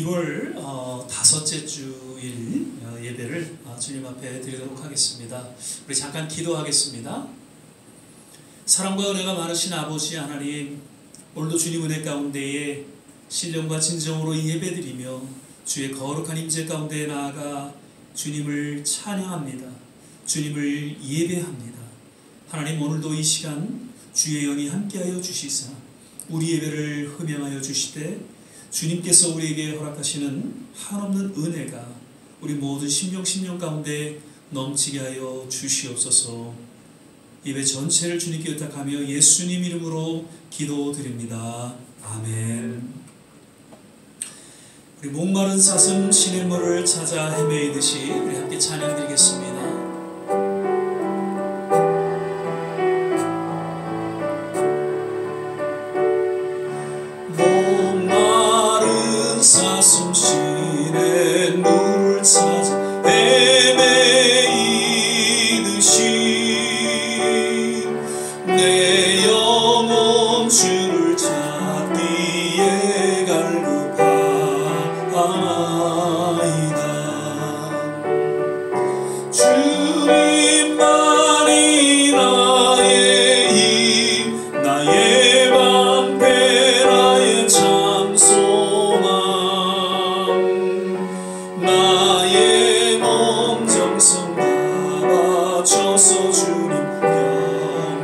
1월 다섯째 주일 예배를 주님 앞에 드리도록 하겠습니다. 우리 잠깐 기도하겠습니다. 사랑과 은혜가 많으신 아버지 하나님, 오늘도 주님 은혜 가운데에 신령과 진정으로 예배드리며 주의 거룩한 임재 가운데에 나아가 주님을 찬양합니다. 주님을 예배합니다. 하나님, 오늘도 이 시간 주의 영이 함께하여 주시사 우리 예배를 흠양하여 주시되 주님께서 우리에게 허락하시는 한없는 은혜가 우리 모든 심령 가운데 넘치게 하여 주시옵소서. 예배 전체를 주님께 의탁하며 예수님 이름으로 기도드립니다. 아멘. 우리 목마른 사슴 시냇물을 찾아 헤매이듯이 우리 함께 찬양드리겠습니다. 사슴 시냇물을 찾아 헤매이듯이 내 영혼 주를 찾기에 갈급하나이다. 주님만이 나의 힘, 나의 방패, 나의 참소, 나의 몸 정성 다 바쳐서 주님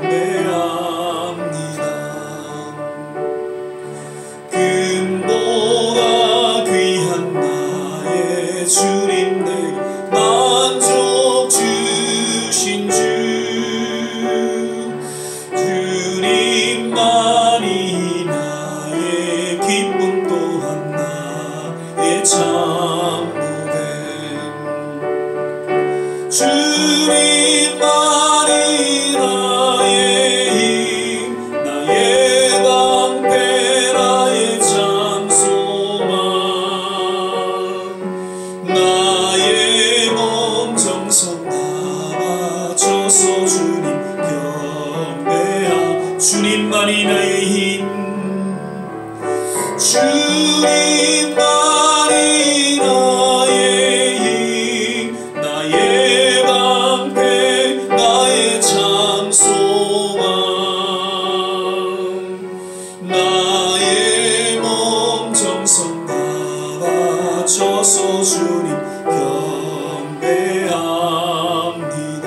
경배합니다. 금보다 귀한 나의 주님, 내게 만족 주신 주, 주님만이 나의 기쁨 또한 나의 참, 주님만이 나의 힘, 나의 방패, 나의 참 소망, 나의 몸 정성 다 바쳐서 주님 경배하. 주님만이 나의 힘, 주님만이 나의 힘, 나의 방패, 나의 참 소망, 나의 몸 정성 다 바쳐서 주님 경배합니다.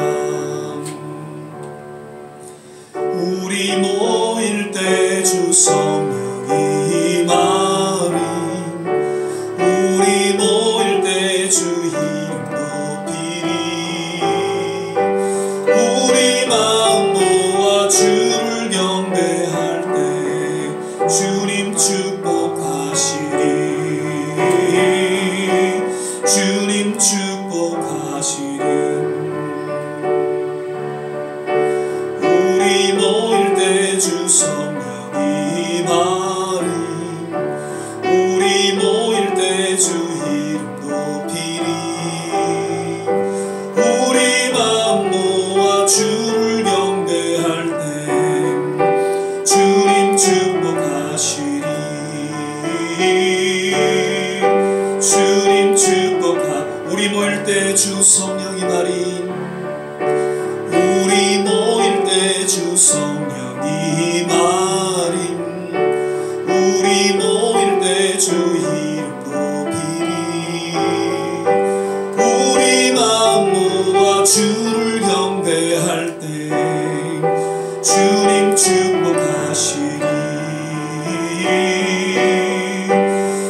우리 모일 때 주 성령이 임하리, 우리 모일 때 주 이름 높이리, 우리 마음 모아 주를 경배할 때 주님 축복하시리, 주님 축복하시리. 우리 모일 때 주 성령이 임하리, 우리 모일 때 주 이름 높이리, 우리 마음 모아 주를 경배할 때 주님 축복하시리, 주님 축복하. 우리 모일 때 주 성령이 임하리, 우리 모일 때 주 성령이 임하리, 우리 모일 때 주 이름 높이리, 우리 마음 모아 주를 경배할 때 주님 축복하시리,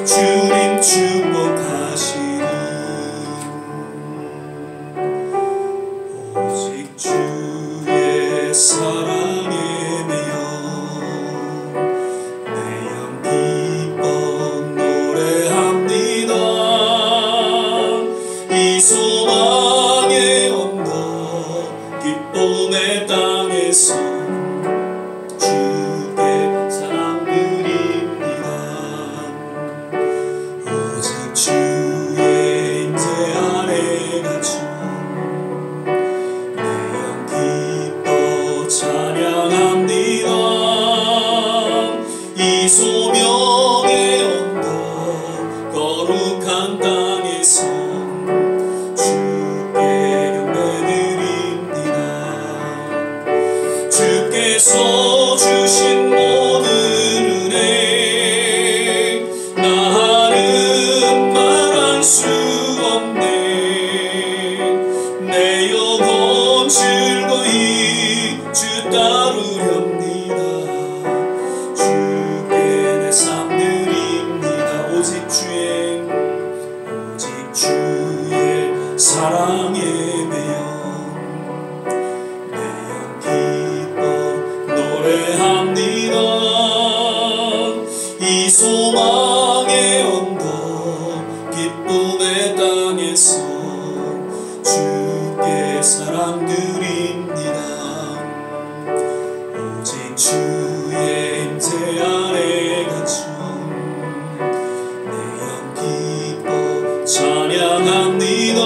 주님 축복하시리. 오직 주의 사랑에 매여 내 영 기뻐 노래합니다. 이 소망의 언덕 기쁨의 땅에서 주께 사랑 드립니다. 오직 주의 임재 아래 갇혀 내 영 기뻐 찬양합니다. 이 소명의 언덕 거룩한 땅에서 주께 경배드립니다. 주께서 주신 모든 은혜 나는 말할 수 없네. 내 영혼 즐거이 주 따르렵니다. 주께 내 삶 드립니다. 오직 주의 사랑에 매여 내 영 기뻐 노래합니다. 이 소망의 언덕 기쁨의 땅에서 주께 사랑 드립니다. 오직 주의 임재 안에 갇혀 내 영 기뻐 찬양합니다.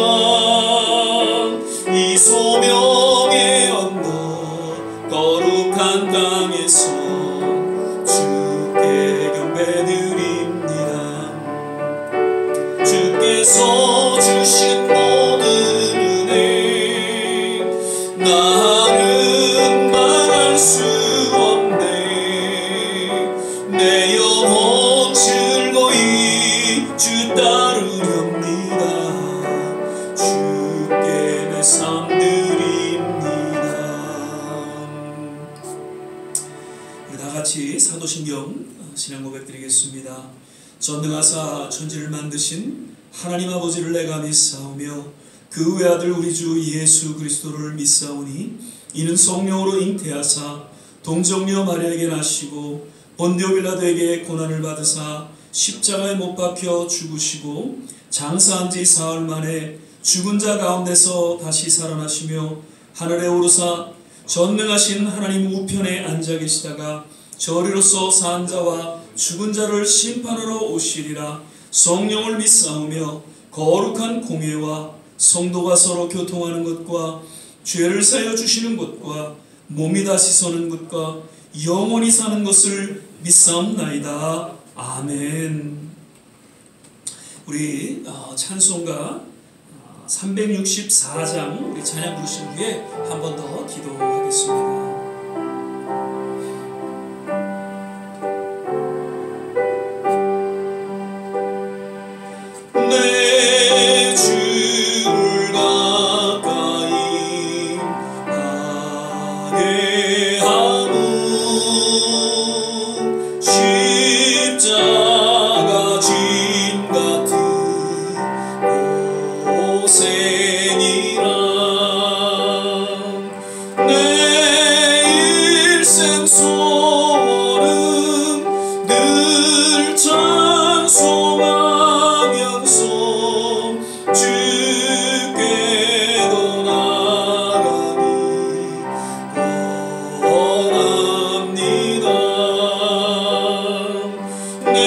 이 소명의 언덕 거룩한 땅에서 주께 경배드립니다. 주께서 주신 모든 은혜 나는 말할 수 없네. 내 영혼 즐거이 주 따르렵니다. 주께 내 삶 드립니다. 다같이 사도신경 신앙 고백 드리겠습니다. 전능하사 천지를 만드신 하나님 아버지를 내가 믿사오며 그 외아들 우리 주 예수 그리스도를 믿사오니 이는 성령으로 잉태하사 동정녀 마리아에게 나시고 본디오 빌라도에게 고난을 받으사 십자가에 못 박혀 죽으시고 장사한 지 사흘 만에 죽은 자 가운데서 다시 살아나시며 하늘에 오르사 전능하신 하나님 우편에 앉아 계시다가 저리로서 산 자와 죽은 자를 심판하러 오시리라. 성령을 믿사오며 거룩한 공회와 성도가 서로 교통하는 것과 죄를 사여 주시는 것과 몸이 다시 서는 것과 영원히 사는 것을 믿사옵나이다. 아멘. 우리 찬송가 364장 우리 찬양 부르신 후에 한 번 더 기도하겠습니다. 내 주를 가까이 하게 하무 십자가 짐 같은 고생이라 내 일생 소원은 늘 찬송하면서 주께로 나가니 원합니다. 내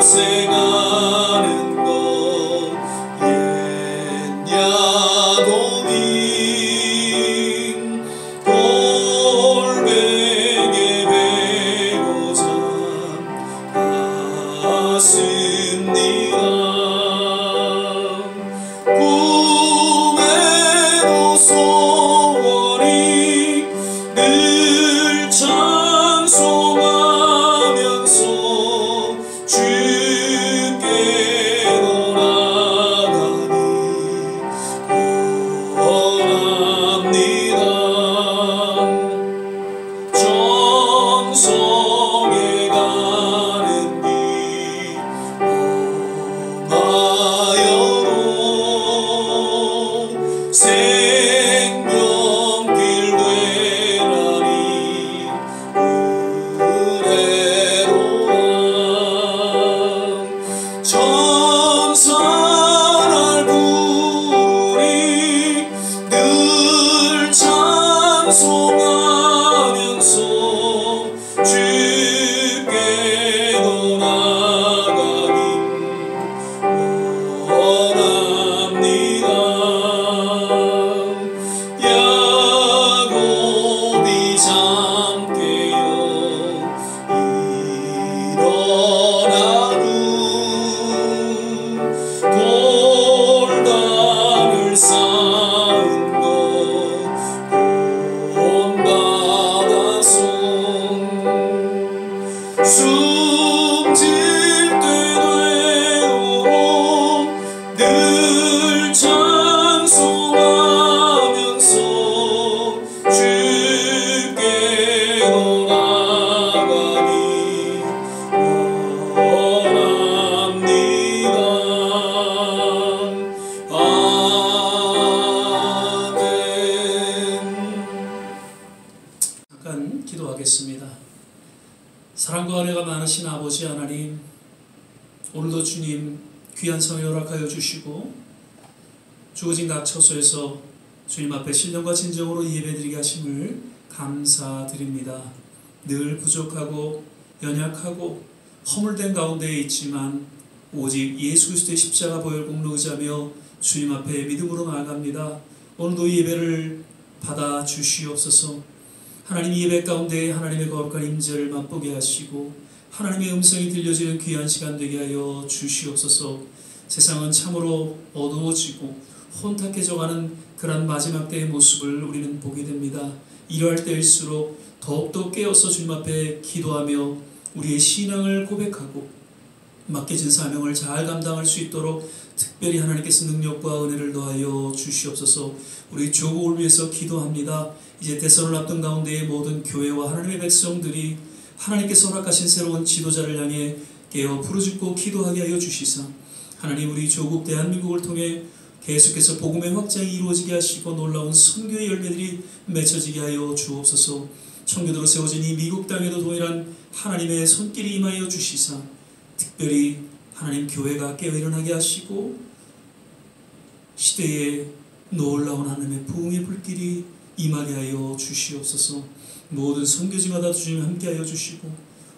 고생하는 것 옛 야곱인 골뱅에 베고자 갔습니다. 꿈에도 소원이 늘 찬송하면서 주께로 나가니 원합니다. 정성에 가는 길 오늘도 주님 귀한 성에 허락하여 주시고 주어진 각 처소에서 주님 앞에 신령과 진정으로 예배드리게 하심을 감사드립니다. 늘 부족하고 연약하고 허물된 가운데에 있지만 오직 예수 그리스도의 십자가 보혈 공로 의지하며 주님 앞에 믿음으로 나아갑니다. 오늘도 예배를 받아 주시옵소서. 하나님 예배 가운데 하나님의 거룩한 임재를 맛보게 하시고 하나님의 음성이 들려지는 귀한 시간 되게 하여 주시옵소서. 세상은 참으로 어두워지고 혼탁해져가는 그런 마지막 때의 모습을 우리는 보게 됩니다. 이러할 때일수록 더욱더 깨어서 주님 앞에 기도하며 우리의 신앙을 고백하고 맡겨진 사명을 잘 감당할 수 있도록 특별히 하나님께서 능력과 은혜를 더하여 주시옵소서. 우리 조국을 위해서 기도합니다. 이제 대선을 앞둔 가운데의 모든 교회와 하나님의 백성들이 하나님께서 허락하신 새로운 지도자를 향해 깨어 부르짖고 기도하게 하여 주시사 하나님 우리 조국 대한민국을 통해 계속해서 복음의 확장이 이루어지게 하시고 놀라운 선교의 열매들이 맺혀지게 하여 주옵소서. 청교도로 세워진 이 미국 땅에도 동일한 하나님의 손길이 임하여 주시사 특별히 하나님 교회가 깨어 일어나게 하시고 시대에 놀라운 하나님의 부흥의 불길이 임하게 하여 주시옵소서. 모든 선교지마다 주님 함께하여 주시고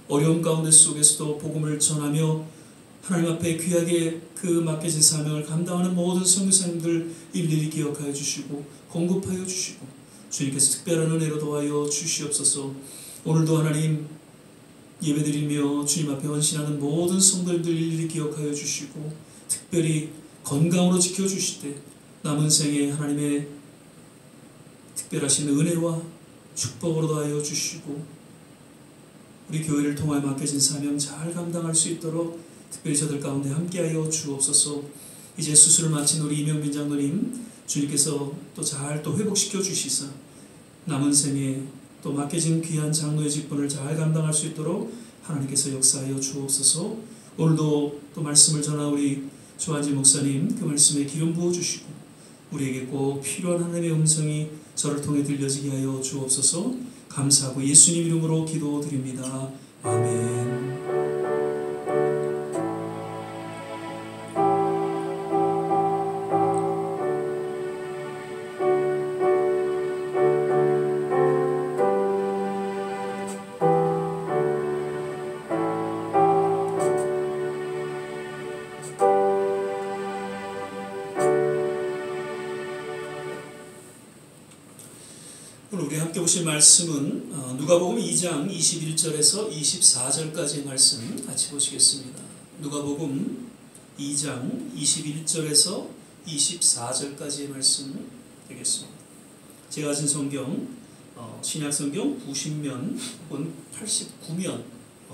어려움 가운데 속에서도 복음을 전하며 하나님 앞에 귀하게 그 맡겨진 사명을 감당하는 모든 선교사님들 일일이 기억하여 주시고 공급하여 주시고 주님께서 특별한 은혜로 도와여 주시옵소서. 오늘도 하나님 예배드리며 주님 앞에 헌신하는 모든 성도님들 일일이 기억하여 주시고 특별히 건강으로 지켜주시되 남은 생에 하나님의 특별하신 은혜와 축복으로 더하여 주시고 우리 교회를 통하여 맡겨진 사명 잘 감당할 수 있도록 특별히 저들 가운데 함께하여 주옵소서. 이제 수술을 마친 우리 이명빈 장로님 주님께서 또 잘 또 회복시켜 주시사 남은 생에 또 맡겨진 귀한 장로의 직분을 잘 감당할 수 있도록 하나님께서 역사하여 주옵소서. 오늘도 또 말씀을 전한 우리 조한지 목사님 그 말씀에 기름 부어주시고 우리에게 꼭 필요한 하나님의 음성이 저를 통해 들려지게 하여 주옵소서. 감사하고 예수님 이름으로 기도드립니다. 아멘. 오늘 우리 함께 보실 말씀은 누가복음 2장 21절에서 24절까지의 말씀 같이 보시겠습니다. 누가복음 2장 21절에서 24절까지의 말씀 되겠습니다. 제가 가진 성경 신약성경 90면 혹은 89면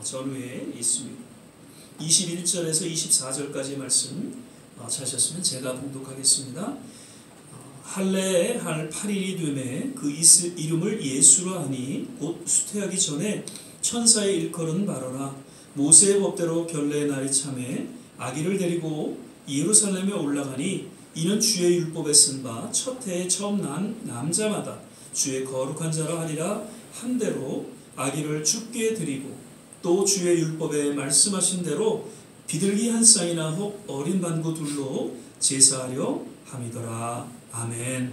전후에 있습니다. 21절에서 24절까지의 말씀 찾으셨으면 제가 봉독하겠습니다. 할례에 할 8일이 되매 그 이름을 예수라 하니 곧 수태하기 전에 천사의 일컬은 바로라. 모세의 법대로 결례의 날이 참에 아기를 데리고 예루살렘에 올라가니 이는 주의 율법에 쓴 바 첫 해에 처음 난 남자마다 주의 거룩한 자라 하리라 한 대로 아기를 주께 드리고 또 주의 율법에 말씀하신 대로 비둘기 한 쌍이나 혹 어린 반구 둘로 제사하려 함이더라. 아멘.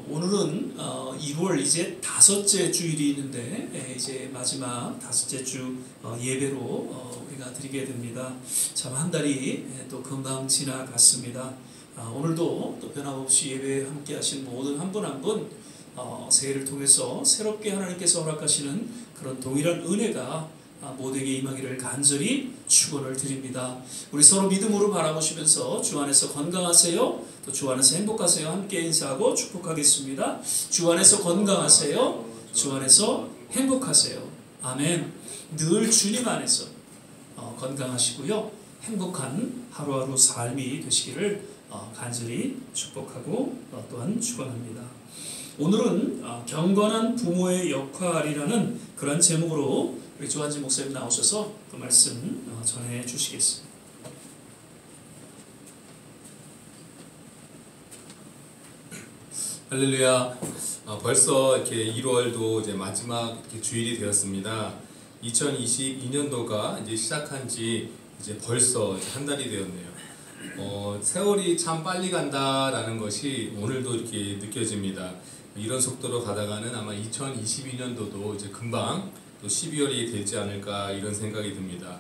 오늘은 1월 이제 다섯째 주일이 있는데 이제 마지막 다섯째 주 예배로 우리가 드리게 됩니다. 참 한 달이 또 금방 지나갔습니다. 오늘도 또 변함없이 예배에 함께 하신 모든 한 분 한 분 새해를 통해서 새롭게 하나님께서 허락하시는 그런 동일한 은혜가 모두에게 임하기를 간절히 축원을 드립니다. 우리 서로 믿음으로 바라보시면서 주 안에서 건강하세요. 또 주 안에서 행복하세요. 함께 인사하고 축복하겠습니다. 주 안에서 건강하세요. 주 안에서 행복하세요. 아멘. 늘 주님 안에서 건강하시고요. 행복한 하루하루 삶이 되시기를 간절히 축복하고 또한 축원합니다. 오늘은 경건한 부모의 역할이라는 그런 제목으로 우리 조한지 목사님 나오셔서 그 말씀 전해 주시겠습니다. 할렐루야. 벌써 이렇게 1월도 이제 마지막 이렇게 주일이 되었습니다. 2022년도가 이제 시작한 지 이제 벌써 한 달이 되었네요. 세월이 참 빨리 간다라는 것이 오늘도 이렇게 느껴집니다. 이런 속도로 가다가는 아마 2022년도도 이제 금방 또 12월이 되지 않을까 이런 생각이 듭니다.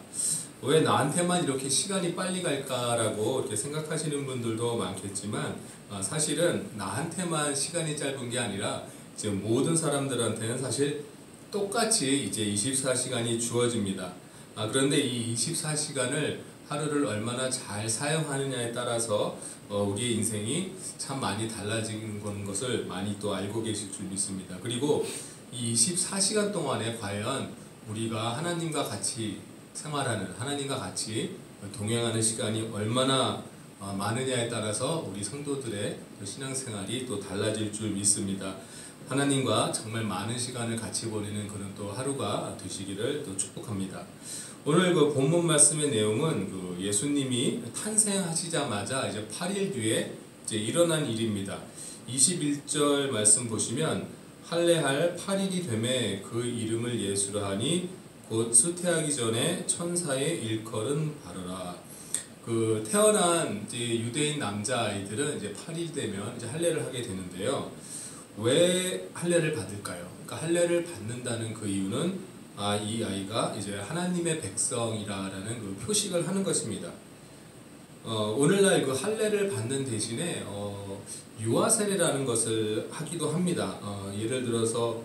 왜 나한테만 이렇게 시간이 빨리 갈까라고 이렇게 생각하시는 분들도 많겠지만 사실은 나한테만 시간이 짧은 게 아니라 이제 모든 사람들한테는 사실 똑같이 이제 24시간이 주어집니다. 그런데 이 24시간을 하루를 얼마나 잘 사용하느냐에 따라서 우리의 인생이 참 많이 달라지는 것을 많이 또 알고 계실 줄 믿습니다. 그리고 이 24시간 동안에 과연 우리가 하나님과 같이 생활하는, 하나님과 같이 동행하는 시간이 얼마나 많으냐에 따라서 우리 성도들의 신앙생활이 또 달라질 줄 믿습니다. 하나님과 정말 많은 시간을 같이 보내는 그런 또 하루가 되시기를 또 축복합니다. 오늘 그 본문 말씀의 내용은 그 예수님이 탄생하시자마자 이제 8일 뒤에 이제 일어난 일입니다. 21절 말씀 보시면 할례할 8일이 되매 그 이름을 예수라 하니 곧 수태하기 전에 천사의 일컬은 바르라. 그 태어난 이제 유대인 남자 아이들은 이제 8일 되면 이제 할례를 하게 되는데요. 왜 할례를 받을까요? 그러니까 할례를 받는다는 그 이유는 이 아이가 이제 하나님의 백성이라는 그 표식을 하는 것입니다. 오늘날 그 할례를 받는 대신에 유아 세례라는 것을 하기도 합니다. 예를 들어서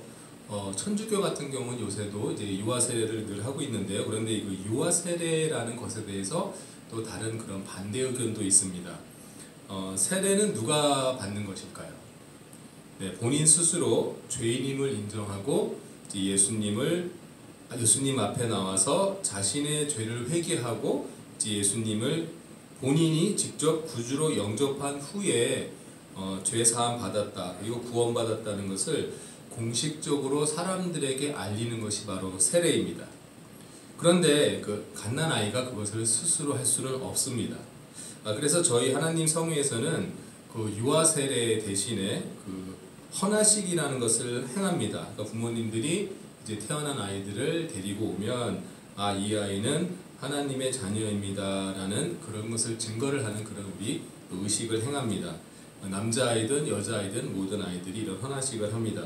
천주교 같은 경우는 요새도 이제 유아 세례를 늘 하고 있는데요. 그런데 그 유아 세례라는 것에 대해서 또 다른 그런 반대 의견도 있습니다. 세례는 누가 받는 것일까요? 네, 본인 스스로 죄인임을 인정하고 예수님 앞에 나와서 자신의 죄를 회개하고 예수님을 본인이 직접 구주로 영접한 후에 죄 사함 받았다 그리고 구원 받았다는 것을 공식적으로 사람들에게 알리는 것이 바로 세례입니다. 그런데 그 갓난아이가 그것을 스스로 할 수는 없습니다. 그래서 저희 하나님 성회에서는 그 유아 세례 대신에 그 헌화식이라는 것을 행합니다. 그러니까 부모님들이 이제 태어난 아이들을 데리고 오면 이 아이는 하나님의 자녀입니다라는 그런 것을 증거를 하는 그런 우리 의식을 행합니다. 남자아이든 여자아이든 모든 아이들이 이런 헌화식을 합니다.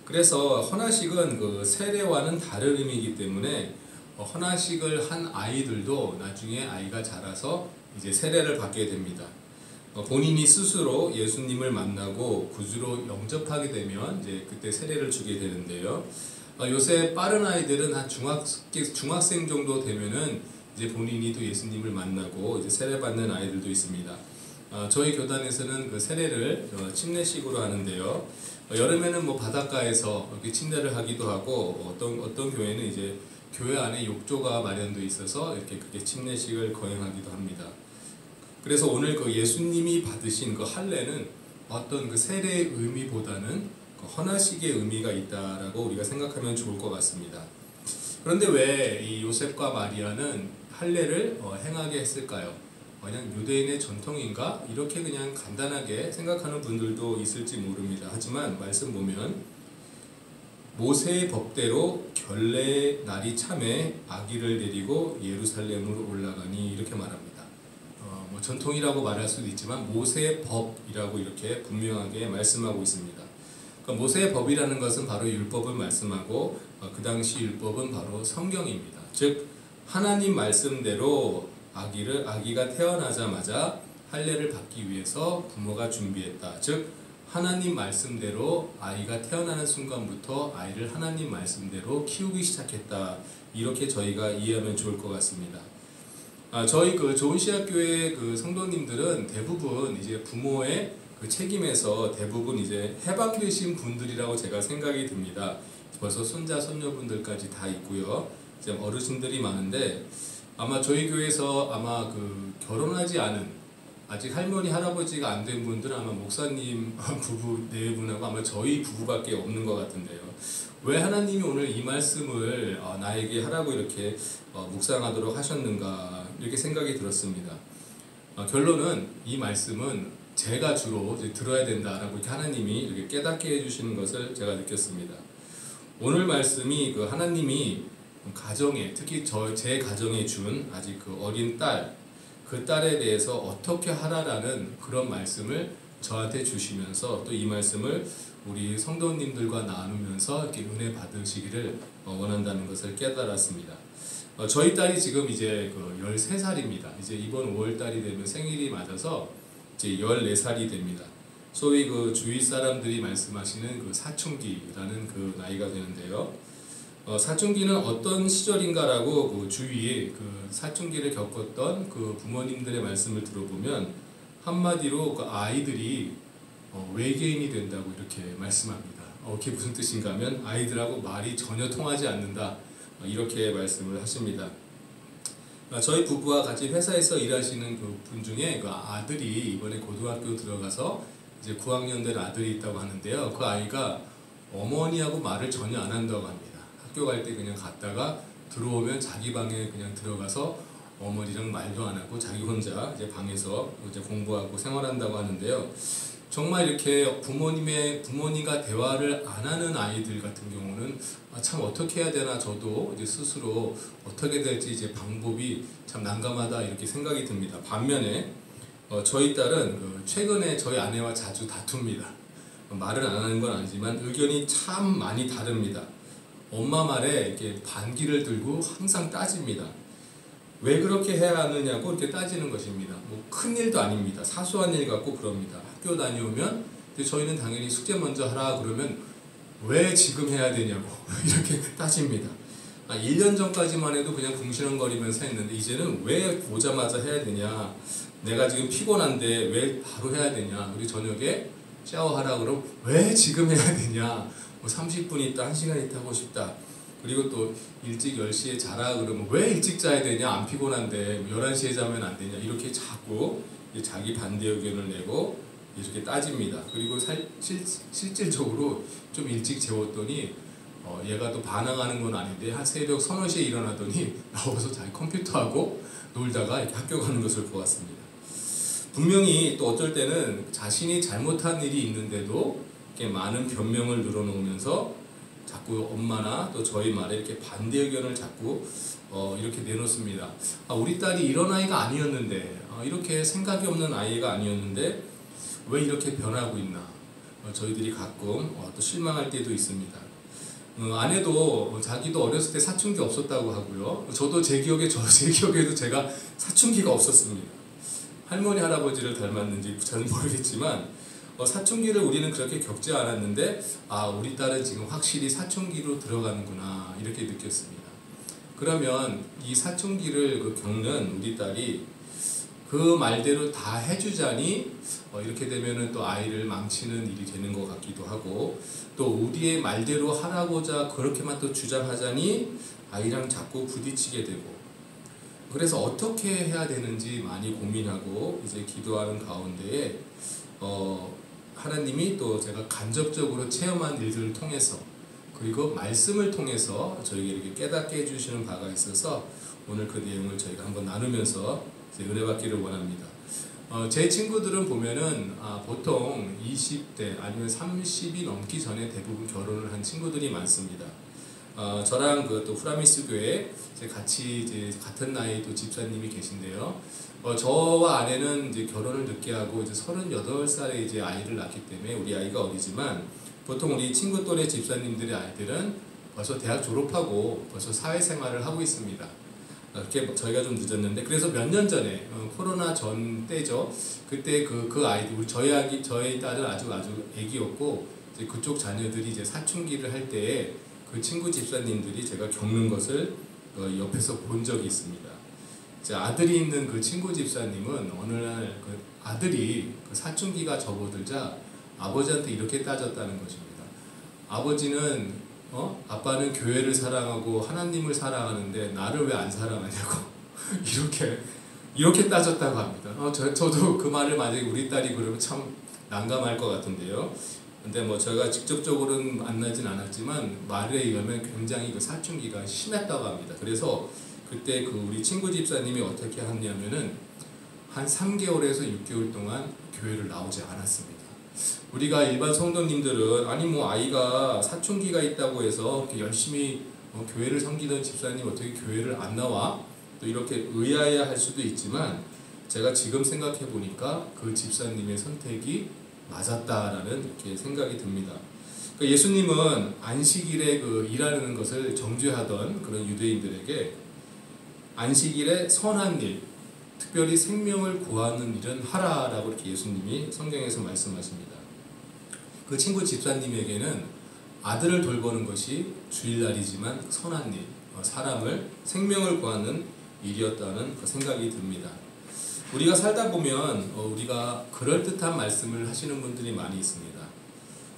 그래서 헌화식은 그 세례와는 다른 의미이기 때문에 헌화식을 한 아이들도 나중에 아이가 자라서 이제 세례를 받게 됩니다. 본인이 스스로 예수님을 만나고 구주로 영접하게 되면 이제 그때 세례를 주게 되는데요. 요새 빠른 아이들은 한 중학생 정도 되면은 이제 본인이 또 예수님을 만나고 이제 세례 받는 아이들도 있습니다. 저희 교단에서는 그 세례를 침례식으로 하는데요. 여름에는 뭐 바닷가에서 이렇게 침례를 하기도 하고 어떤 교회는 이제 교회 안에 욕조가 마련되어 있어서 이렇게 그게 침례식을 거행하기도 합니다. 그래서 오늘 그 예수님이 받으신 그 할례는 어떤 그 세례의 의미보다는 그 헌화식의 의미가 있다라고 우리가 생각하면 좋을 것 같습니다. 그런데 왜 이 요셉과 마리아는 할례를 행하게 했을까요? 그냥 유대인의 전통인가? 이렇게 그냥 간단하게 생각하는 분들도 있을지 모릅니다. 하지만 말씀 보면 모세의 법대로 결례의 날이 참에 아기를 데리고 예루살렘으로 올라가니 이렇게 말합니다. 뭐 전통이라고 말할 수도 있지만 모세의 법이라고 이렇게 분명하게 말씀하고 있습니다. 그러니까 모세의 법이라는 것은 바로 율법을 말씀하고 그 당시 율법은 바로 성경입니다. 즉 하나님 말씀대로 아기가 태어나자마자 할례를 받기 위해서 부모가 준비했다. 즉 하나님 말씀대로 아이가 태어나는 순간부터 아이를 하나님 말씀대로 키우기 시작했다. 이렇게 저희가 이해하면 좋을 것 같습니다. 저희 그 좋은시학교의 그 성도님들은 대부분 이제 부모의 그 책임에서 대부분 이제 해방되신 분들이라고 제가 생각이 듭니다. 벌써 손자 손녀분들까지 다 있고요. 이제 어르신들이 많은데 아마 저희 교회에서 아마 그 결혼하지 않은 아직 할머니 할아버지가 안 된 분들은 아마 목사님 부부 네 분하고 아마 저희 부부밖에 없는 것 같은데요. 왜 하나님이 오늘 이 말씀을 나에게 하라고 이렇게 묵상하도록 하셨는가 이렇게 생각이 들었습니다. 결론은 이 말씀은 제가 주로 이제 들어야 된다라고 이렇게 하나님이 이렇게 깨닫게 해주시는 것을 제가 느꼈습니다. 오늘 말씀이 그 하나님이 가정에, 특히 제 가정에 준 아직 그 어린 딸, 그 딸에 대해서 어떻게 하라라는 그런 말씀을 저한테 주시면서 또 이 말씀을 우리 성도님들과 나누면서 이렇게 은혜 받으시기를 원한다는 것을 깨달았습니다. 저희 딸이 지금 이제 그 13살입니다. 이제 이번 5월달이 되면 생일이 맞아서 이제 14살이 됩니다. 소위 그 주위 사람들이 말씀하시는 그 사춘기라는 그 나이가 되는데요. 사춘기는 어떤 시절인가라고 그 주위에 그 사춘기를 겪었던 그 부모님들의 말씀을 들어보면 한마디로 그 아이들이 외계인이 된다고 이렇게 말씀합니다. 그게 무슨 뜻인가 하면 아이들하고 말이 전혀 통하지 않는다, 이렇게 말씀을 하십니다. 저희 부부와 같이 회사에서 일하시는 그 분 중에 그 아들이 이번에 고등학교 들어가서 이제 9학년 된 아들이 있다고 하는데요. 그 아이가 어머니하고 말을 전혀 안 한다고 합니다. 학교 갈 때 그냥 갔다가 들어오면 자기 방에 그냥 들어가서 어머니랑 말도 안 하고 자기 혼자 이제 방에서 이제 공부하고 생활한다고 하는데요. 정말 이렇게 부모님과 대화를 안 하는 아이들 같은 경우는 참 어떻게 해야 되나, 저도 이제 스스로 어떻게 될지 이제 방법이 참 난감하다, 이렇게 생각이 듭니다. 반면에 저희 딸은 최근에 저희 아내와 자주 다툽니다. 말을 안 하는 건 아니지만 의견이 참 많이 다릅니다. 엄마 말에 이렇게 반기를 들고 항상 따집니다. 왜 그렇게 해야 하느냐고 이렇게 따지는 것입니다. 뭐 큰일도 아닙니다. 사소한 일 갖고 그럽니다. 학교 다녀오면 저희는 당연히 숙제 먼저 하라 그러면 왜 지금 해야 되냐고 이렇게 따집니다. 1년 전까지만 해도 그냥 궁시렁거리면서 했는데 이제는 왜 오자마자 해야 되냐, 내가 지금 피곤한데 왜 바로 해야 되냐, 우리 저녁에 샤워하라 그러면 왜 지금 해야 되냐, 뭐 30분 있다 1시간 있다 하고 싶다, 그리고 또 일찍 10시에 자라 그러면 왜 일찍 자야 되냐, 안 피곤한데 11시에 자면 안 되냐, 이렇게 자꾸 자기 반대 의견을 내고 이렇게 따집니다. 그리고 실질적으로 좀 일찍 재웠더니 얘가 또 반항하는 건 아닌데 한 새벽 3-4시에 일어나더니 나와서 자기 컴퓨터하고 놀다가 이렇게 학교 가는 것을 보았습니다. 분명히 또 어쩔 때는 자신이 잘못한 일이 있는데도 이렇게 많은 변명을 늘어놓으면서 자꾸 엄마나 또 저희 말에 이렇게 반대 의견을 자꾸 이렇게 내놓습니다. 우리 딸이 이런 아이가 아니었는데, 이렇게 생각이 없는 아이가 아니었는데 왜 이렇게 변하고 있나, 저희들이 가끔 또 실망할 때도 있습니다. 아내도 자기도 어렸을 때 사춘기 없었다고 하고요. 저도 제 기억에도 제가 사춘기가 없었습니다. 할머니 할아버지를 닮았는지 잘 모르겠지만 사춘기를 우리는 그렇게 겪지 않았는데 우리 딸은 지금 확실히 사춘기로 들어가는구나, 이렇게 느꼈습니다. 그러면 이 사춘기를 겪는 우리 딸이 그 말대로 다 해주자니 이렇게 되면은 또 아이를 망치는 일이 되는 것 같기도 하고, 또 우리의 말대로 하라고자 그렇게만 또 주장하자니 아이랑 자꾸 부딪히게 되고, 그래서 어떻게 해야 되는지 많이 고민하고 이제 기도하는 가운데에 하나님이 또 제가 간접적으로 체험한 일들을 통해서, 그리고 말씀을 통해서 저에게 이렇게 깨닫게 해주시는 바가 있어서 오늘 그 내용을 저희가 한번 나누면서 은혜 받기를 원합니다. 제 친구들은 보면은 보통 20대 아니면 30이 넘기 전에 대부분 결혼을 한 친구들이 많습니다. 저랑 또 후라미스 교회 같이 이제 같은 나이 또 집사님이 계신데요. 저와 아내는 이제 결혼을 늦게 하고 이제 38살에 이제 아이를 낳기 때문에 우리 아이가 어리지만, 보통 우리 친구 또래 집사님들의 아이들은 벌써 대학 졸업하고 벌써 사회생활을 하고 있습니다. 그렇게 저희가 좀 늦었는데, 그래서 몇 년 전에 코로나 전 때죠. 그때 그 아이들, 저희 딸은 아주 애기였고 이제 그쪽 자녀들이 이제 사춘기를 할 때에 그 친구 집사님들이 제가 겪는 것을 옆에서 본 적이 있습니다. 제 아들이 있는 그 친구 집사님은 어느 날 그 아들이 그 사춘기가 접어들자 아버지한테 이렇게 따졌다는 것입니다. 아버지는 아빠는 교회를 사랑하고 하나님을 사랑하는데 나를 왜 안 사랑하냐고 이렇게 따졌다고 합니다. 저도 그 말을 만약에 우리 딸이 그러면 참 난감할 것 같은데요. 근데 뭐 제가 직접적으로는 만나진 않았지만 말에 의하면 굉장히 그 사춘기가 심했다고 합니다. 그래서 그때 그 우리 친구 집사님이 어떻게 했냐면은 한 3개월에서 6개월 동안 교회를 나오지 않았습니다. 우리가 일반 성도님들은 아니 뭐 아이가 사춘기가 있다고 해서 이렇게 열심히 교회를 섬기던 집사님 어떻게 교회를 안 나와? 또 이렇게 의아해할 수도 있지만 제가 지금 생각해 보니까 그 집사님의 선택이 맞았다라는 이렇게 생각이 듭니다. 그러니까 예수님은 안식일에 그 일하는 것을 정죄하던 그런 유대인들에게 안식일에 선한 일, 특별히 생명을 구하는 일은 하라라고 이렇게 예수님이 성경에서 말씀하십니다. 그 친구 집사님에게는 아들을 돌보는 것이 주일날이지만 선한 일, 사람을 생명을 구하는 일이었다는 그 생각이 듭니다. 우리가 살다 보면 우리가 그럴듯한 말씀을 하시는 분들이 많이 있습니다.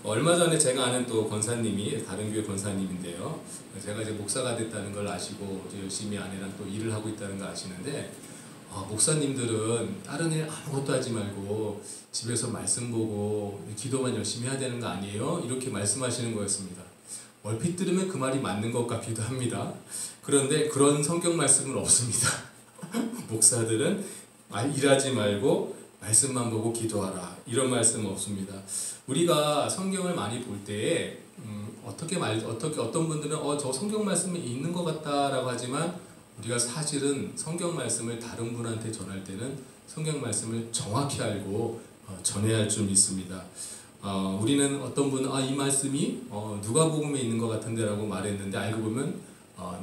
얼마 전에 제가 아는 또 권사님이 다른 교회 권사님인데요. 제가 이제 목사가 됐다는 걸 아시고 이제 열심히 아내랑 또 일을 하고 있다는 걸 아시는데 목사님들은 다른 일 아무것도 하지 말고 집에서 말씀 보고 기도만 열심히 해야 되는 거 아니에요? 이렇게 말씀하시는 거였습니다. 얼핏 들으면 그 말이 맞는 것 같기도 합니다. 그런데 그런 성경 말씀은 없습니다. 목사들은 일하지 말고 말씀만 보고 기도하라 이런 말씀은 없습니다. 우리가 성경을 많이 볼 때에 어떤 분들은 저 성경 말씀이 있는 것 같다라고 하지만 우리가 사실은 성경 말씀을 다른 분한테 전할 때는 성경 말씀을 정확히 알고 전해야 할 줄 믿습니다. 우리는 어떤 분은 이 말씀이 누가복음에 있는 것 같은데라고 말했는데 알고 보면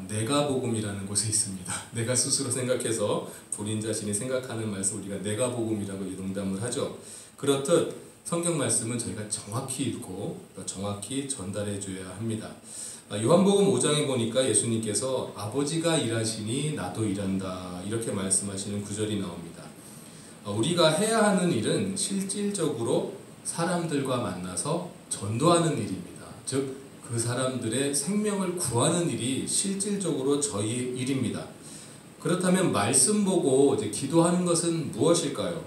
내가복음이라는 곳에 있습니다. 내가 스스로 생각해서 본인 자신이 생각하는 말씀 우리가 내가복음이라고 농담을 하죠. 그렇듯 성경 말씀은 저희가 정확히 읽고 정확히 전달해 줘야 합니다. 요한복음 5장에 보니까 예수님께서 아버지가 일하시니 나도 일한다 이렇게 말씀하시는 구절이 나옵니다. 우리가 해야 하는 일은 실질적으로 사람들과 만나서 전도하는 일입니다. 즉 그 사람들의 생명을 구하는 일이 실질적으로 저희의 일입니다. 그렇다면 말씀 보고 이제 기도하는 것은 무엇일까요?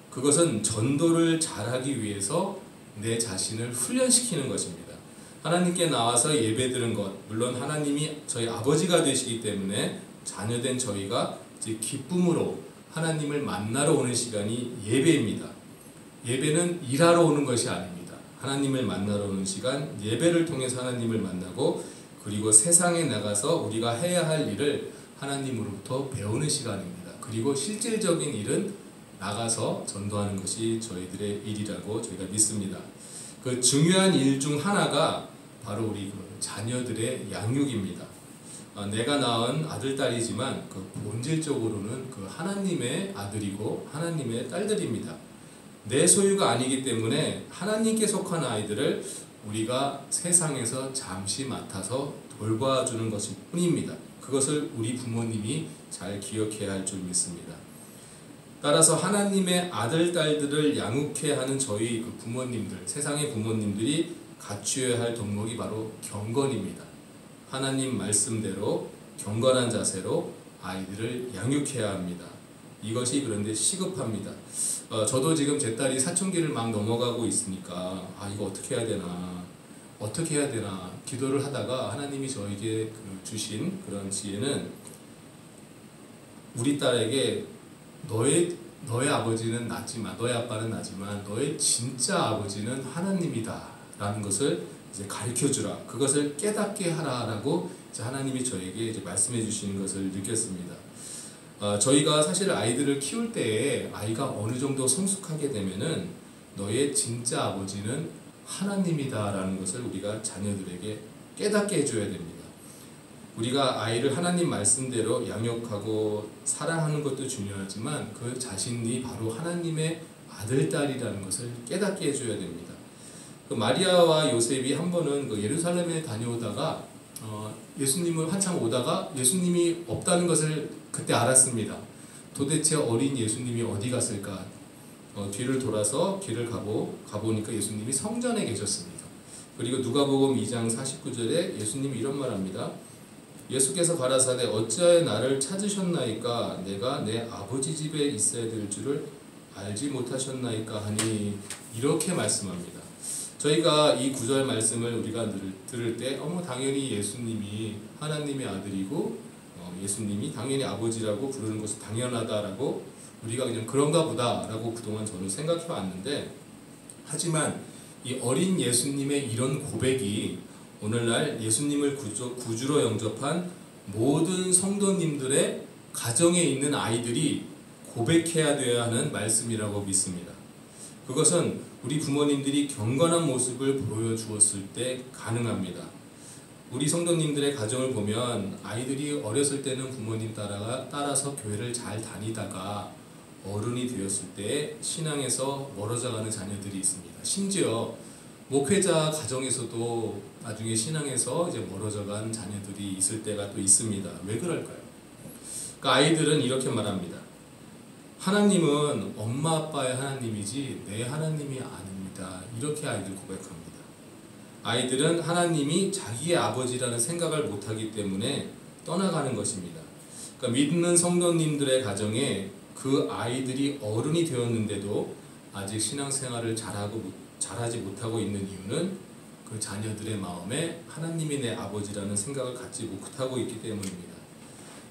그것은 전도를 잘하기 위해서 내 자신을 훈련시키는 것입니다. 하나님께 나와서 예배드리는 것, 물론 하나님이 저희 아버지가 되시기 때문에 자녀된 저희가 이제 기쁨으로 하나님을 만나러 오는 시간이 예배입니다. 예배는 일하러 오는 것이 아닙니다. 하나님을 만나러 오는 시간, 예배를 통해서 하나님을 만나고 그리고 세상에 나가서 우리가 해야 할 일을 하나님으로부터 배우는 시간입니다. 그리고 실질적인 일은 나가서 전도하는 것이 저희들의 일이라고 저희가 믿습니다. 그 중요한 일 중 하나가 바로 우리 자녀들의 양육입니다. 내가 낳은 아들, 딸이지만 그 본질적으로는 그 하나님의 아들이고 하나님의 딸들입니다. 내 소유가 아니기 때문에 하나님께 속한 아이들을 우리가 세상에서 잠시 맡아서 돌봐주는 것일 뿐입니다. 그것을 우리 부모님이 잘 기억해야 할 줄 믿습니다. 따라서 하나님의 아들, 딸들을 양육해야 하는 저희 그 부모님들, 세상의 부모님들이 갖추어야 할 덕목이 바로 경건입니다. 하나님 말씀대로 경건한 자세로 아이들을 양육해야 합니다. 이것이 그런데 시급합니다. 저도 지금 제 딸이 사춘기를 막 넘어가고 있으니까 이거 어떻게 해야 되나 기도를 하다가 하나님이 저에게 주신 그런 지혜는 우리 딸에게 너의 아버지는 나지만 너의 아빠는 나지만 너의 진짜 아버지는 하나님이다 라는 것을 이제 가르쳐 주라, 그것을 깨닫게 하라라고 이제 하나님이 저에게 이제 말씀해 주시는 것을 느꼈습니다. 저희가 사실 아이들을 키울 때에 아이가 어느 정도 성숙하게 되면은 너의 진짜 아버지는 하나님이다라는 것을 우리가 자녀들에게 깨닫게 해줘야 됩니다. 우리가 아이를 하나님 말씀대로 양육하고 사랑하는 것도 중요하지만 그 자신이 바로 하나님의 아들, 딸이라는 것을 깨닫게 해줘야 됩니다. 그 마리아와 요셉이 한 번은 그 예루살렘에 다녀오다가 예수님을 한참 오다가 예수님이 없다는 것을 그때 알았습니다. 도대체 어린 예수님이 어디 갔을까? 뒤를 돌아서 길을 가보니까 예수님이 성전에 계셨습니다. 그리고 누가복음 2장 49절에 예수님이 이런 말합니다. 예수께서 가라사대 어찌하여 나를 찾으셨나이까? 내가 내 아버지 집에 있어야 될 줄을 알지 못하셨나이까 하니, 이렇게 말씀합니다. 저희가 이 구절 말씀을 우리가 들을 때 당연히 예수님이 하나님의 아들이고 예수님이 당연히 아버지라고 부르는 것은 당연하다라고 우리가 그냥 그런가 보다라고 그동안 저는 생각해 왔는데, 하지만 이 어린 예수님의 이런 고백이 오늘날 예수님을 구주로 영접한 모든 성도님들의 가정에 있는 아이들이 고백해야 되어야 하는 말씀이라고 믿습니다. 그것은 우리 부모님들이 경건한 모습을 보여주었을 때 가능합니다. 우리 성도님들의 가정을 보면 아이들이 어렸을 때는 부모님 따라서 교회를 잘 다니다가 어른이 되었을 때 신앙에서 멀어져가는 자녀들이 있습니다. 심지어 목회자 가정에서도 나중에 신앙에서 이제 멀어져간 자녀들이 있을 때가 또 있습니다. 왜 그럴까요? 그러니까 아이들은 이렇게 말합니다. 하나님은 엄마 아빠의 하나님이지 내 하나님이 아닙니다. 이렇게 아이들 고백합니다. 아이들은 하나님이 자기의 아버지라는 생각을 못하기 때문에 떠나가는 것입니다. 그러니까 믿는 성도님들의 가정에 그 아이들이 어른이 되었는데도 아직 신앙생활을 잘하지 못하고 있는 이유는 그 자녀들의 마음에 하나님이 내 아버지라는 생각을 갖지 못하고 있기 때문입니다.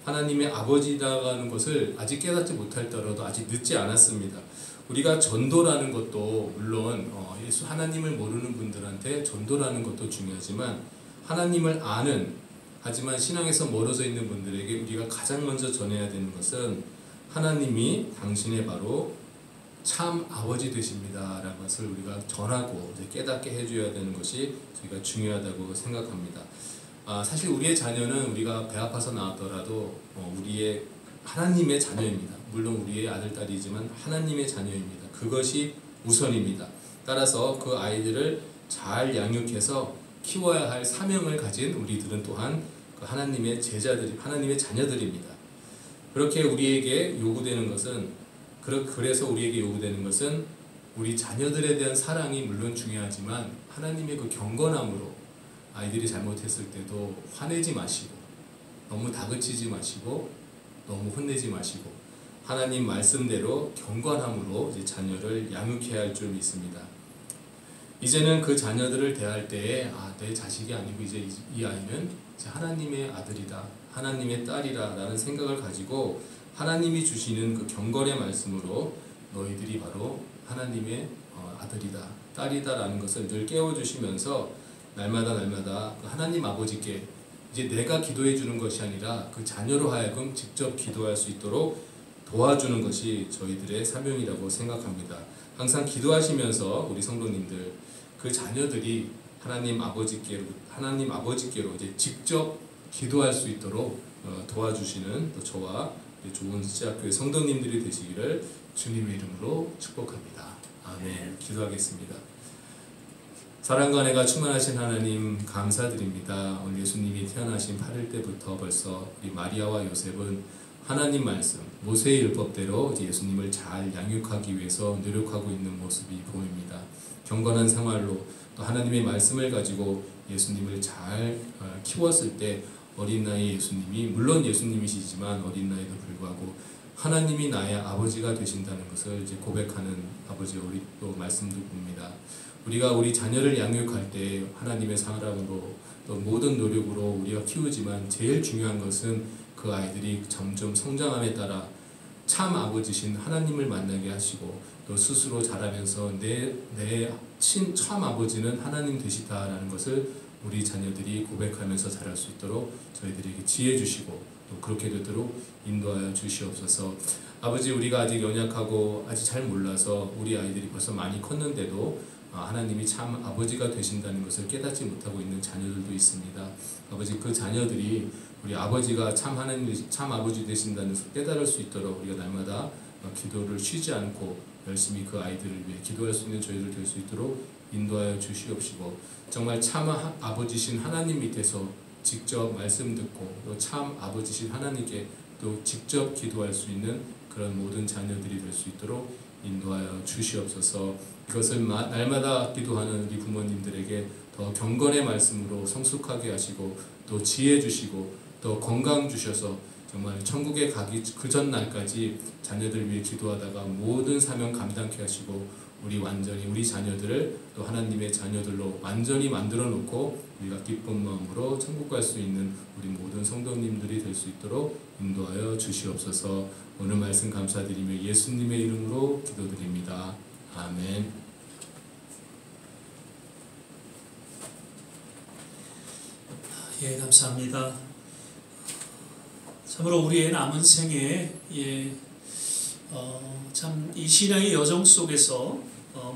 하나님의 아버지라는 것을 아직 깨닫지 못할더라도 아직 늦지 않았습니다. 우리가 전도라는 것도 물론 예수 하나님을 모르는 분들한테 전도라는 것도 중요하지만 하나님을 아는 하지만 신앙에서 멀어져 있는 분들에게 우리가 가장 먼저 전해야 되는 것은 하나님이 당신의 바로 참 아버지 되십니다 라는 것을 우리가 전하고 깨닫게 해줘야 되는 것이 저희가 중요하다고 생각합니다. 사실 우리의 자녀는 우리가 배 아파서 낳았더라도 우리의 하나님의 자녀입니다. 물론 우리의 아들, 딸이지만 하나님의 자녀입니다. 그것이 우선입니다. 따라서 그 아이들을 잘 양육해서 키워야 할 사명을 가진 우리들은 또한 그 하나님의 제자들이, 하나님의 자녀들입니다. 그렇게 우리에게 요구되는 것은 그래서 우리에게 요구되는 것은 우리 자녀들에 대한 사랑이 물론 중요하지만 하나님의 그 경건함으로 아이들이 잘못했을 때도 화내지 마시고 너무 다그치지 마시고 너무 혼내지 마시고 하나님 말씀대로 경건함으로 이제 자녀를 양육해야 할 줄 믿습니다. 이제는 그 자녀들을 대할 때에 내 자식이 아니고 이제 이 아이는 이제 하나님의 아들이다, 하나님의 딸이다 라는 생각을 가지고 하나님이 주시는 그 경건의 말씀으로 너희들이 바로 하나님의 아들이다, 딸이다 라는 것을 늘 깨워주시면서 날마다 그 하나님 아버지께 이제 내가 기도해 주는 것이 아니라 그 자녀로 하여금 직접 기도할 수 있도록 도와주는 것이 저희들의 사명이라고 생각합니다. 항상 기도하시면서 우리 성도님들 그 자녀들이 하나님 아버지께로 이제 직접 기도할 수 있도록 도와주시는 또 저와 좋은 시작교회 성도님들이 되시기를 주님의 이름으로 축복합니다. 아멘. 기도하겠습니다. 사랑과 은혜가 충만하신 하나님 감사드립니다. 오늘 예수님이 태어나신 8일 때부터 벌써 우리 마리아와 요셉은 하나님 말씀, 모세의 율법대로 예수님을 잘 양육하기 위해서 노력하고 있는 모습이 보입니다. 경건한 생활로 또 하나님의 말씀을 가지고 예수님을 잘 키웠을 때 어린 나이에 예수님이 물론 예수님이시지만 어린 나이에도 불구하고 하나님이 나의 아버지가 되신다는 것을 이제 고백하는 아버지의 우리 또 말씀도 봅니다. 우리가 우리 자녀를 양육할 때 하나님의 사랑으로 또 모든 노력으로 우리가 키우지만 제일 중요한 것은 그 아이들이 점점 성장함에 따라 참 아버지신 하나님을 만나게 하시고 또 스스로 자라면서 내 참 아버지는 하나님 되시다라는 것을 우리 자녀들이 고백하면서 자랄 수 있도록 저희들에게 지혜 주시고 또 그렇게 되도록 인도하여 주시옵소서. 아버지, 우리가 아직 연약하고 아직 잘 몰라서 우리 아이들이 벌써 많이 컸는데도 하나님이 참 아버지가 되신다는 것을 깨닫지 못하고 있는 자녀들도 있습니다. 아버지, 그 자녀들이 우리 아버지가 참 하나님, 참 아버지 되신다는 것을 깨달을 수 있도록 우리가 날마다 기도를 쉬지 않고 열심히 그 아이들을 위해 기도할 수 있는 저희들 될 수 있도록 인도하여 주시옵시고 정말 참 아버지신 하나님 밑에서 직접 말씀 듣고 또 참 아버지신 하나님께 또 직접 기도할 수 있는 그런 모든 자녀들이 될 수 있도록 인도하여 주시옵소서. 이것을 날마다 기도하는 우리 부모님들에게 더 경건의 말씀으로 성숙하게 하시고 또 지혜 주시고 또 건강 주셔서 정말 천국에 가기 그 전날까지 자녀들 위해 기도하다가 모든 사명 감당케 하시고 우리 자녀들을 또 하나님의 자녀들로 완전히 만들어 놓고 우리가 기쁜 마음으로 천국 갈 수 있는 우리 모든 성도님들이 될 수 있도록 인도하여 주시옵소서. 오늘 말씀 감사드리며 예수님의 이름으로 기도드립니다. 아멘. 예, 감사합니다. 참으로 우리의 남은 생에 참 이 신앙의 여정 속에서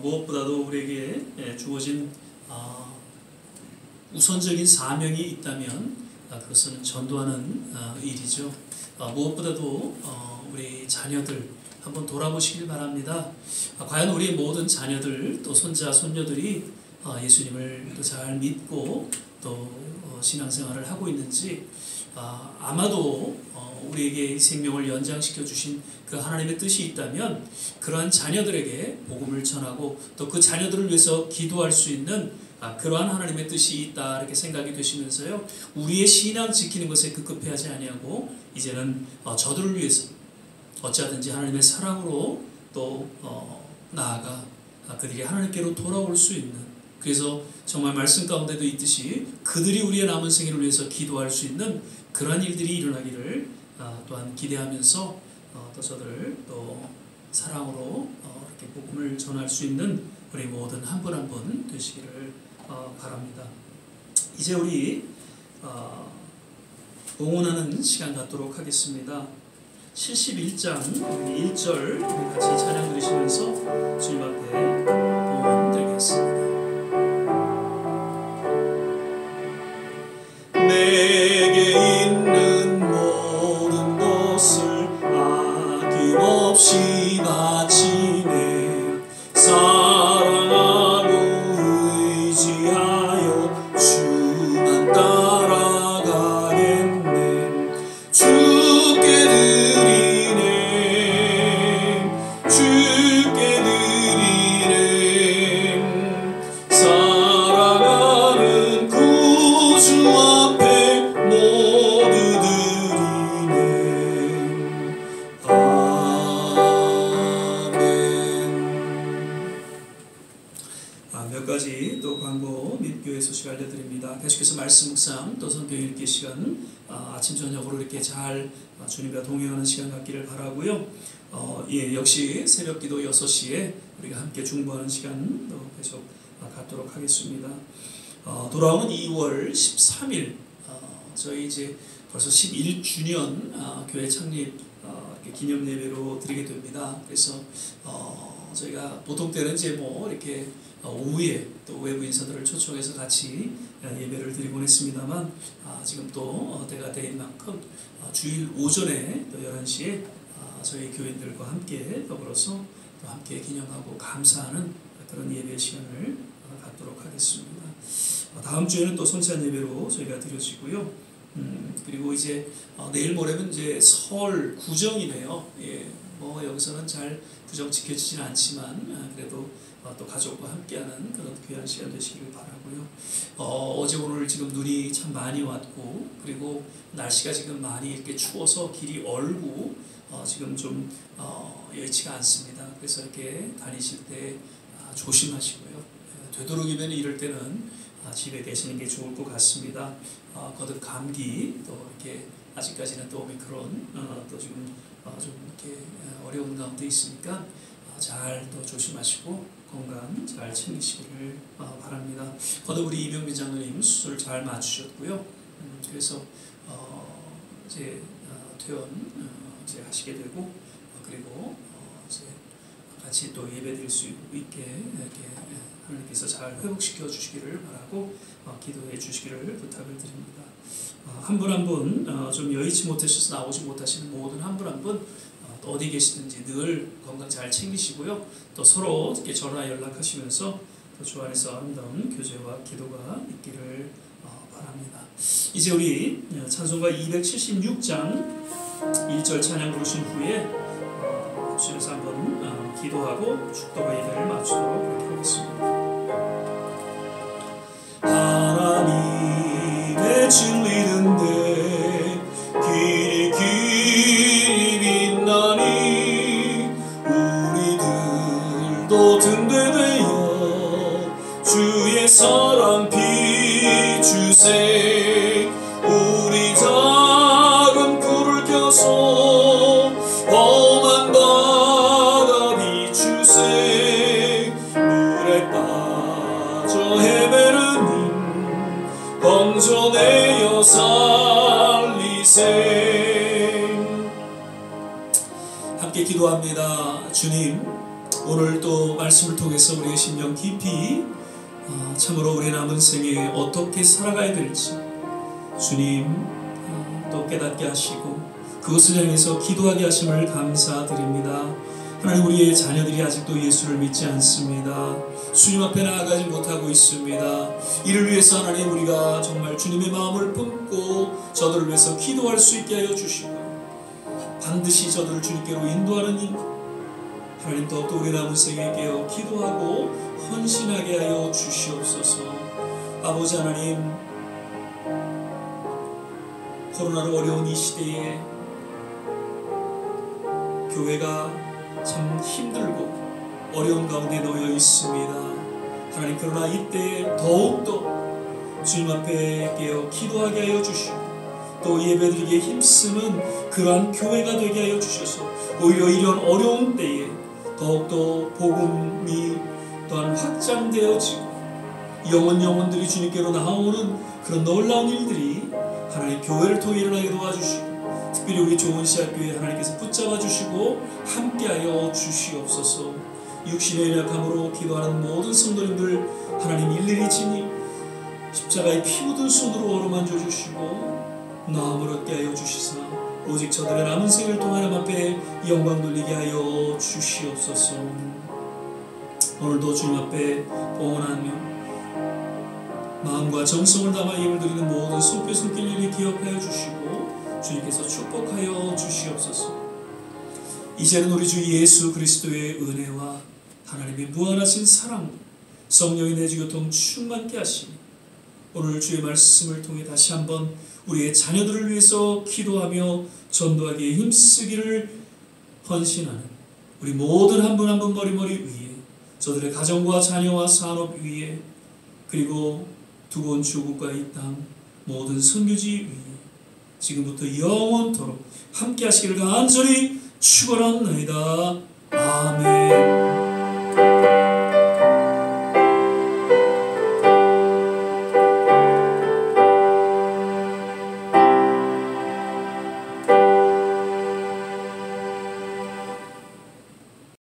무엇보다도 우리에게 주어진 우선적인 사명이 있다면 그것은 전도하는 일이죠. 무엇보다도 우리 자녀들 한번 돌아보시길 바랍니다. 과연 우리 모든 자녀들 또 손자 손녀들이 예수님을 또 잘 믿고 또 신앙생활을 하고 있는지, 아마도 우리에게 이 생명을 연장시켜 주신 그 하나님의 뜻이 있다면 그러한 자녀들에게 복음을 전하고 또 그 자녀들을 위해서 기도할 수 있는 그러한 하나님의 뜻이 있다 이렇게 생각이 되시면서요, 우리의 신앙 지키는 것에 급급해하지 아니하고 이제는 저들을 위해서 어찌하든지 하나님의 사랑으로 또 나아가 그들이 하나님께로 돌아올 수 있는, 그래서 정말 말씀 가운데도 있듯이 그들이 우리의 남은 생애를 위해서 기도할 수 있는 그러한 일들이 일어나기를 또한 기대하면서 또 저들을 또 사랑으로 이렇게 복음을 전할 수 있는 우리 모든 한 분 한 분 되시기를 바랍니다. 이제 우리 봉헌하는 시간 갖도록 하겠습니다. 71장 1절 우리 같이 찬양 드리시면서 주님 앞에 봉헌 드리겠습니다. 내게 있는 모든 것을 아낌없이 바치네. 사랑하고 의지하여 주만 따라가겠네. 주께 드리네. 주께 드리네. 사랑하는 구주 앞에 모두 드리네. 아멘. 몇 가지 또 광고 및 교회 소식 알려드립니다. 계속해서 말씀 묵상 또 성경 읽기 시간 아침 저녁으로 이렇게 잘 주님과 동행하는 시간 갖기를 바라고요. 역시 새벽기도 6시에 우리가 함께 중보하는 시간 또 계속 갖도록 하겠습니다. 돌아오는 2월 13일 저희 이제 벌써 11주년 교회 창립 이렇게 기념 예배로 드리게 됩니다. 그래서 저희가 보통 때는 이제 뭐 이렇게 오후에 또 외부 인사들을 초청해서 같이 예배를 드리곤 했습니다만, 지금 또 때가 된 만큼 주일 오전에 또 11시에 저희 교인들과 함께 더불어서 또 함께 기념하고 감사하는 그런 예배 시간을 갖도록 하겠습니다. 다음 주에는 또 성찬 예배로 저희가 드려지고요. 그리고 이제 내일 모레면 이제 설 구정이네요. 뭐 여기서는 잘 구정 지켜지지는 않지만 그래도 또 가족과 함께하는 그런 귀한 시간 되시길 바라고요. 어제 오늘 지금 눈이 참 많이 왔고, 그리고 날씨가 지금 많이 이렇게 추워서 길이 얼고 지금 좀 여의치가 않습니다. 그래서 이렇게 다니실 때 조심하시고요. 되도록이면 이럴 때는 집에 계시는 게 좋을 것 같습니다. 거듭 감기 또 이렇게 아직까지는 또 오미크론 또 지금 좀 이렇게 어려운 가운데 있으니까 잘 또 조심하시고 건강 잘 챙기시기를 바랍니다. 거듭 우리 이병민 장로님 수술 잘 마치셨고요. 그래서 이제 퇴원 이제 하시게 되고, 그리고 이제 같이 또 예배드릴 수 있게 이렇게 하나님께서 잘 회복시켜 주시기를 바라고 기도해 주시기를 부탁을 드립니다. 한 분 한 분 좀 여의치 못하셔서 나오지 못하시는 모든 한 분 한 분 어디 계시든지 늘 건강 잘 챙기시고요. 또 서로 이렇게 전화 연락하시면서 또 주 안에서 아름다운 교제와 기도가 있기를 바랍니다. 이제 우리 찬송가 276장 1절 찬양 부르신 후에 주님께서 한번 기도하고 축도와 예배를 마치도록 그렇게 하겠습니다. 하나님의 진리는데 길이 빛나니 우리들도 든든되어 주의 사랑 비추세. 우리 작은 불을 켜서 험한 바다 비추세. 물에 빠져 헤매는 검전의 여 살리세. 함께 기도합니다. 주님, 오늘 또 말씀을 통해서 우리의 심령 깊이 참으로 우리 남은 생에 어떻게 살아가야 될지 주님 또 깨닫게 하시고 그것을 향해서 기도하게 하심을 감사드립니다. 하나님, 우리의 자녀들이 아직도 예수를 믿지 않습니다. 주님 앞에 나아가지 못하고 있습니다. 이를 위해서 하나님, 우리가 정말 주님의 마음을 품고 저들을 위해서 기도할 수 있게 하여 주시고 반드시 저들을 주님께로 인도하는 일, 하나님 더욱더 우리 남은 생에 깨어 기도하고 헌신하게 하여 주시옵소서. 아버지 하나님, 코로나로 어려운 이 시대에 교회가 참 힘들고 어려운 가운데 놓여 있습니다. 하나님, 그러나 이때 더욱더 주님 앞에 깨어 기도하게 하여 주시고 또 예배드리기에 힘쓰는 그러한 교회가 되게 하여 주셔서 오히려 이런 어려운 때에 더욱더 복음이 또한 확장되어지고 영혼들이 주님께로 나오는 그런 놀라운 일들이 하나님 교회를 통해 일어나게 도와주시고 특별히 우리 좋은 시학교회 하나님께서 붙잡아 주시고 함께하여 주시옵소서. 육신의 연약함으로 기도하는 모든 성도님들 하나님 일일이 지니 십자가의 피 묻은 손으로 어루만져 주시고 나음을 얻게 하여 주시사 오직 저들의 남은 생을 통해 하나님 앞에 영광 돌리게 하여 주시옵소서. 오늘도 주님 앞에 봉헌하며 마음과 정성을 담아 예물 드리는 모든 손길 손길들이 기억하여 주시고 주님께서 축복하여 주시옵소서. 이제는 우리 주 예수 그리스도의 은혜와 하나님의 무한하신 사랑, 성령의 내주교통 충만케 하시니 오늘 주의 말씀을 통해 다시 한번 우리의 자녀들을 위해서 기도하며 전도하기에 힘쓰기를 헌신하는 우리 모든 한 분 한 분 머리머리 위에, 저들의 가정과 자녀와 산업 위에, 그리고 두고 온 주국과 이 땅 모든 선교지 위에 지금부터 영원토록 함께 하시기를 간절히 축원합니다. 아멘.